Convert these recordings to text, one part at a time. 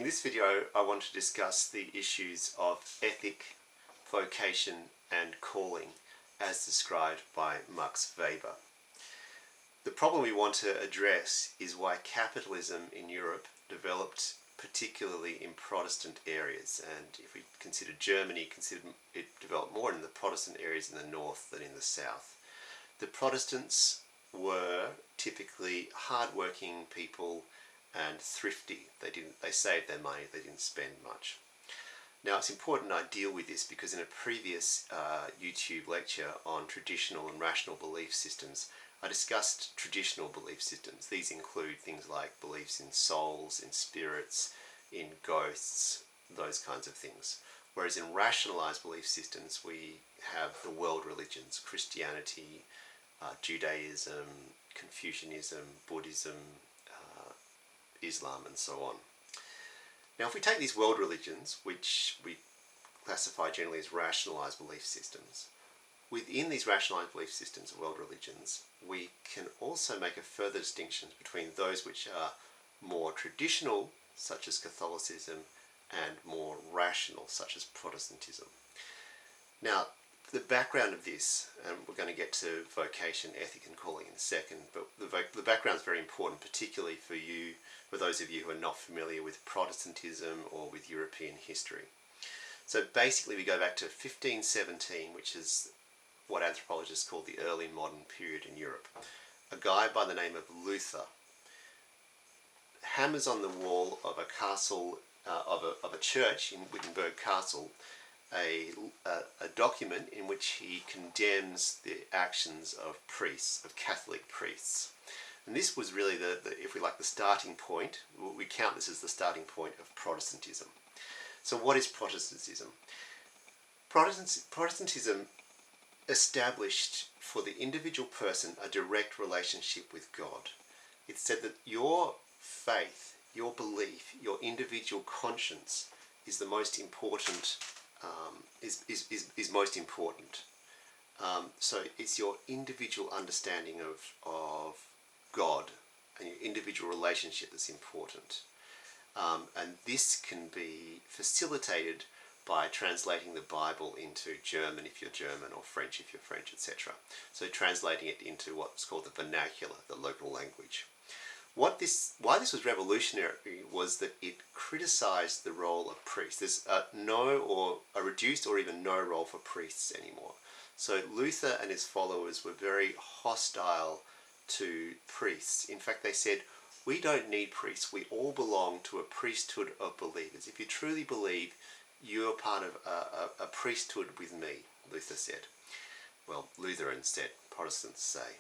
In this video, I want to discuss the issues of ethic, vocation, and calling as described by Max Weber. The problem we want to address is why capitalism in Europe developed particularly in Protestant areas, and if we consider Germany, it developed more in the Protestant areas in the north than in the south. The Protestants were typically hard-working people and thrifty. They saved their money, they didn't spend much. Now it's important I deal with this because in a previous YouTube lecture on traditional and rational belief systems, I discussed traditional belief systems. These include things like beliefs in souls, in spirits, in ghosts, those kinds of things. Whereas in rationalized belief systems, we have the world religions, Christianity, Judaism, Confucianism, Buddhism, Islam, and so on. Now, if we take these world religions, which we classify generally as rationalized belief systems, within these rationalized belief systems of world religions, we can also make a further distinction between those which are more traditional, such as Catholicism, and more rational, such as Protestantism. Now, the background of this, and we're going to get to vocation, ethic, and calling in a second, but the background is very important, particularly for those of you who are not familiar with Protestantism or with European history. So basically we go back to 1517, which is what anthropologists call the early modern period in Europe. A guy by the name of Luther hammers on the wall of a castle, of a church in Wittenberg Castle, a document in which he condemns the actions of priests, of Catholic priests. And this was really if we like, the starting point. We count this as the starting point of Protestantism. So what is Protestantism? Protestantism established for the individual person a direct relationship with God. It said that your faith, your belief, your individual conscience is the most important. Is most important. So it's your individual understanding of God and your individual relationship that's important. And this can be facilitated by translating the Bible into German if you're German, or French if you're French, etc. So translating it into what's called the vernacular, the local language. Why this was revolutionary was that it criticised the role of priests. There's a reduced or even no role for priests anymore. So Luther and his followers were very hostile to priests. In fact, they said, we don't need priests. We all belong to a priesthood of believers. If you truly believe, you're part of a priesthood with me, Luther said. Well, Lutherans said, Protestants say.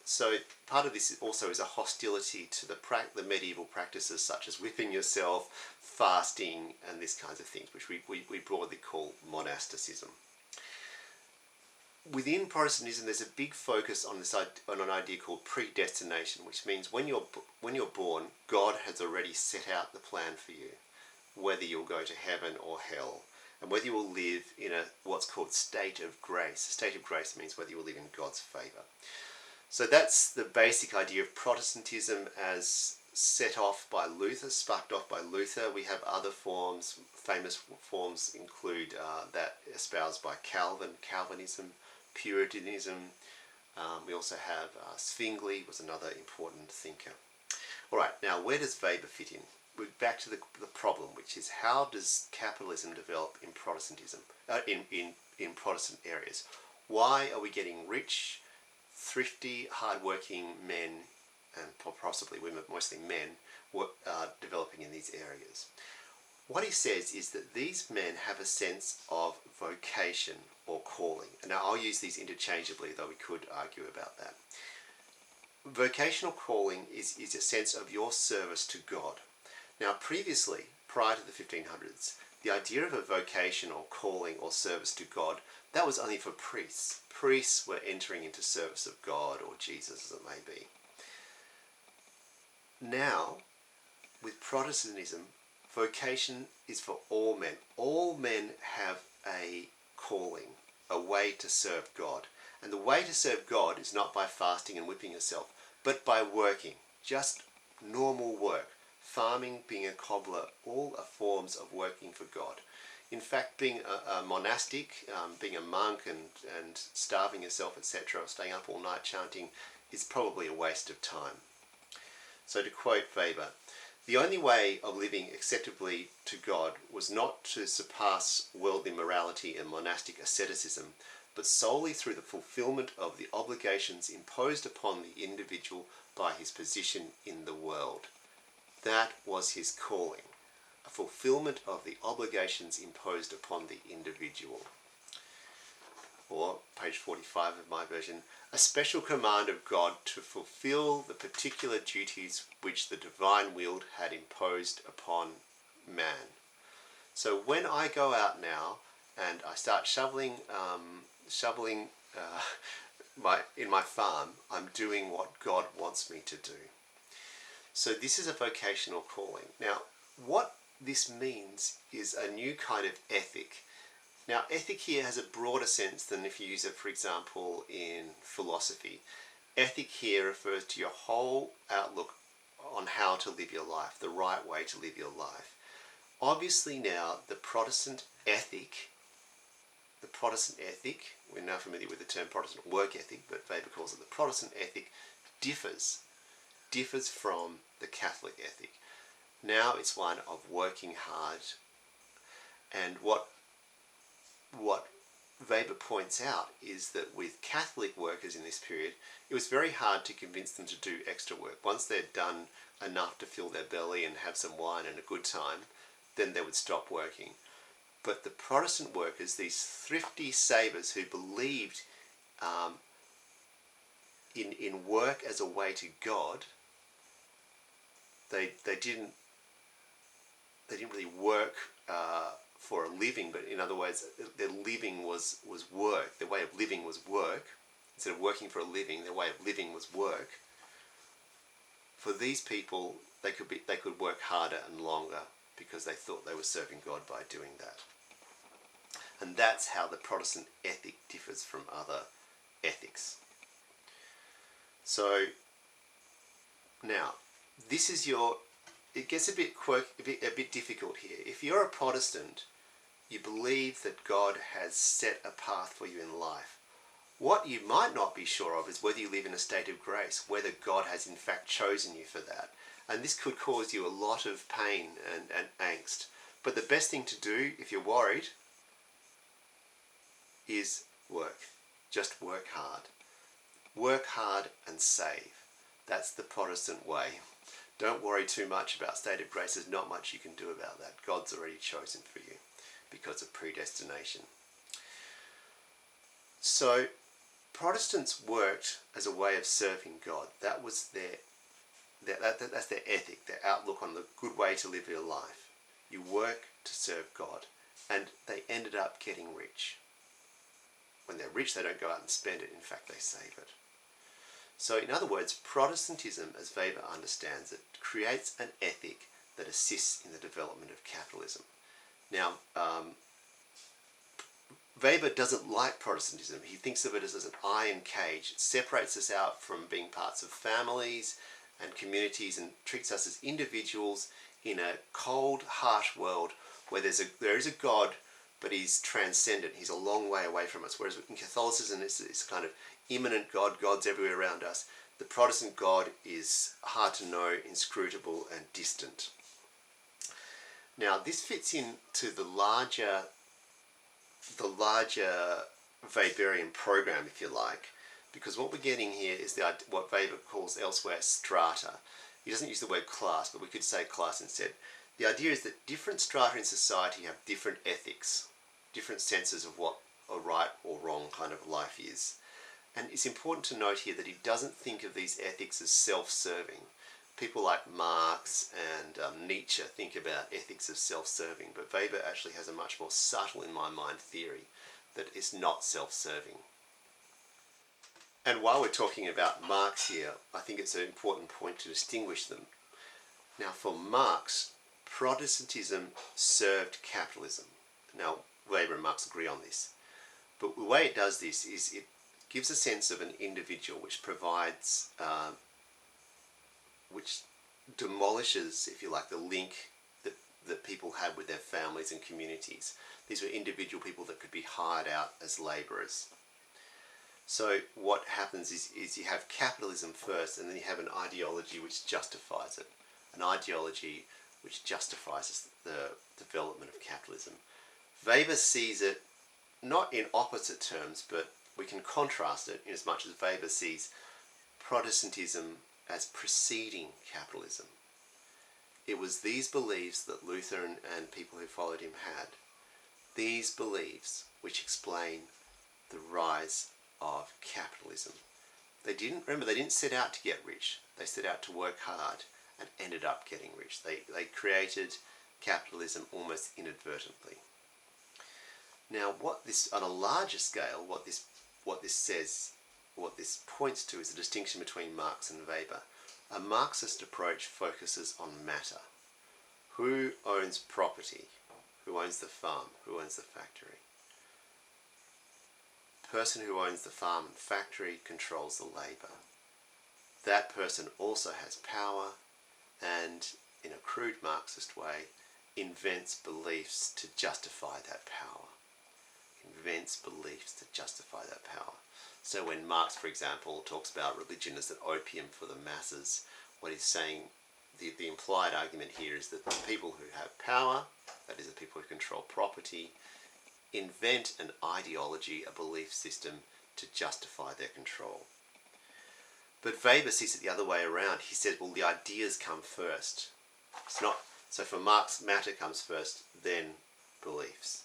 So part of this also is a hostility to the medieval practices such as whipping yourself, fasting, and this kinds of things, which we broadly call monasticism. Within Protestantism, there's a big focus on an idea called predestination, which means when you're born, God has already set out the plan for you, whether you'll go to heaven or hell, and whether you will live in what's called state of grace. A state of grace means whether you will live in God's favour. So that's the basic idea of Protestantism as set off by Luther, sparked off by Luther. We have other forms. Famous forms include that espoused by Calvinism, Puritanism. We also have Zwingli was another important thinker. All right, now where does Weber fit in? We're back to the problem, which is how does capitalism develop in Protestantism, in Protestant areas? Why are we getting rich, thrifty, hard-working men, and possibly women, mostly men, developing in these areas? What he says is that these men have a sense of vocation or calling. And now I'll use these interchangeably, though we could argue about that. Vocational calling is a sense of your service to God. Now previously, prior to the 1500s, the idea of a vocation or calling or service to God, that was only for priests. Priests were entering into service of God or Jesus, as it may be. Now, with Protestantism, vocation is for all men. All men have a calling, a way to serve God. And the way to serve God is not by fasting and whipping yourself, but by working, just normal work. farming, being a cobbler, all are forms of working for God. In fact, being a monastic, being a monk and starving yourself, etc., or staying up all night chanting, is probably a waste of time. So to quote Weber, the only way of living acceptably to God was not to surpass worldly morality and monastic asceticism, but solely through the fulfillment of the obligations imposed upon the individual by his position in the world. That was his calling, a fulfillment of the obligations imposed upon the individual. Or, page 45 of my version, a special command of God to fulfill the particular duties which the divine will had imposed upon man. So when I go out now and I start shoveling in my farm, I'm doing what God wants me to do. So this is a vocational calling. Now, what this means is a new kind of ethic. Now, ethic here has a broader sense than if you use it, for example, in philosophy. Ethic here refers to your whole outlook on how to live your life, the right way to live your life. Obviously now, the Protestant ethic, we're now familiar with the term Protestant work ethic, but Weber calls it the Protestant ethic, differs from the Catholic ethic. Now it's one of working hard, and what Weber points out is that with Catholic workers in this period, it was very hard to convince them to do extra work. Once they'd done enough to fill their belly and have some wine and a good time, then they would stop working. But the Protestant workers, these thrifty savers who believed in work as a way to God, they didn't really work for a living, but in other words, their living was work. Their way of living was work. Instead of working for a living, their way of living was work. For these people, they could work harder and longer because they thought they were serving God by doing that. And that's how the Protestant ethic differs from other ethics. So now, this is it gets a bit difficult here. If you're a Protestant, you believe that God has set a path for you in life. What you might not be sure of is whether you live in a state of grace, whether God has in fact chosen you for that. And this could cause you a lot of pain and angst. But the best thing to do, if you're worried, is work. Just work hard. Work hard and save. That's the Protestant way. Don't worry too much about state of grace. There's not much you can do about that. God's already chosen for you because of predestination. So Protestants worked as a way of serving God. That was that's their ethic, their outlook on the good way to live your life. You work to serve God. And they ended up getting rich. When they're rich, they don't go out and spend it. In fact, they save it. So in other words, Protestantism, as Weber understands it, creates an ethic that assists in the development of capitalism. Now, Weber doesn't like Protestantism. He thinks of it as an iron cage. It separates us out from being parts of families and communities and treats us as individuals in a cold, harsh world where there is a God, but he's transcendent. He's a long way away from us. Whereas in Catholicism, it's kind of immanent God. God's everywhere around us. The Protestant God is hard to know, inscrutable, and distant. Now, this fits into the larger Weberian program, if you like, because what we're getting here is what Weber calls elsewhere strata. He doesn't use the word class, but we could say class instead. The idea is that different strata in society have different ethics, different senses of what a right or wrong kind of life is. And it's important to note here that he doesn't think of these ethics as self-serving. People like Marx and Nietzsche think about ethics as self-serving, but Weber actually has a much more subtle, in my mind, theory that is not self-serving. And while we're talking about Marx here, I think it's an important point to distinguish them. Now, for Marx, Protestantism served capitalism. Now, Weber and Marx agree on this. But the way it does this is it gives a sense of an individual which provides, which demolishes, if you like, the link that people had with their families and communities. These were individual people that could be hired out as labourers. So what happens is you have capitalism first, and then you have an ideology which justifies it. An ideology which justifies the development of capitalism. Weber sees it not in opposite terms, but we can contrast it in as much as Weber sees Protestantism as preceding capitalism. It was these beliefs that Luther and people who followed him had. These beliefs which explain the rise of capitalism. They didn't set out to get rich. They set out to work hard and ended up getting rich. They created capitalism almost inadvertently. Now, on a larger scale, what this points to is the distinction between Marx and Weber. A Marxist approach focuses on matter. Who owns property? Who owns the farm? Who owns the factory? The person who owns the farm and factory controls the labour. That person also has power and, in a crude Marxist way, invents beliefs to justify that power. So when Marx, for example, talks about religion as an opium for the masses, what he's saying, the implied argument here is that the people who have power, that is the people who control property, invent an ideology, a belief system to justify their control. But Weber sees it the other way around. He says, well, the ideas come first. So for Marx, matter comes first, then beliefs.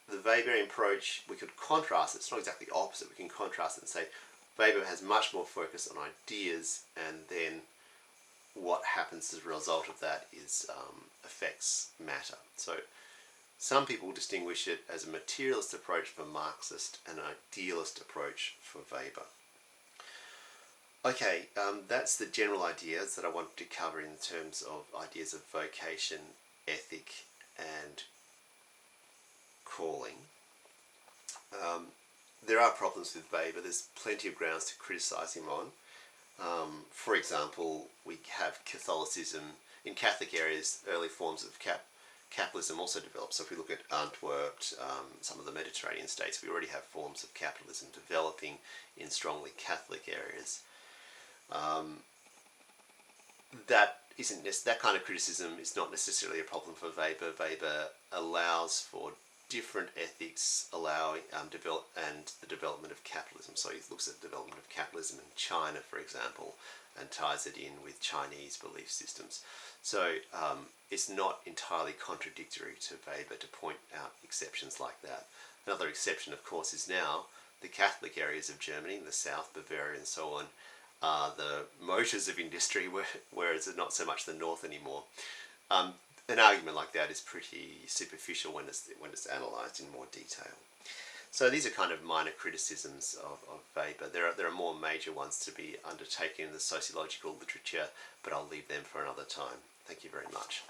The Weberian approach, we could contrast it. It's not exactly opposite. We can contrast it and say Weber has much more focus on ideas, and then what happens as a result of that is affects matter. So some people distinguish it as a materialist approach for Marxist and an idealist approach for Weber. Okay, that's the general ideas that I wanted to cover in terms of ideas of vocation, ethic, and calling. There are problems with Weber. There's plenty of grounds to criticise him on. For example, we have Catholicism. In Catholic areas, early forms of capitalism also developed. So if we look at Antwerp, some of the Mediterranean states, we already have forms of capitalism developing in strongly Catholic areas. That kind of criticism is not necessarily a problem for Weber. Weber allows for different ethics, allowing the development of capitalism. So he looks at the development of capitalism in China, for example, and ties it in with Chinese belief systems. So it's not entirely contradictory to Weber to point out exceptions like that. Another exception, of course, is now the Catholic areas of Germany, in the south, Bavaria and so on, are the motors of industry, whereas it's not so much the north anymore. An argument like that is pretty superficial when it's analysed in more detail. So these are kind of minor criticisms of Weber. There are more major ones to be undertaken in the sociological literature, but I'll leave them for another time. Thank you very much.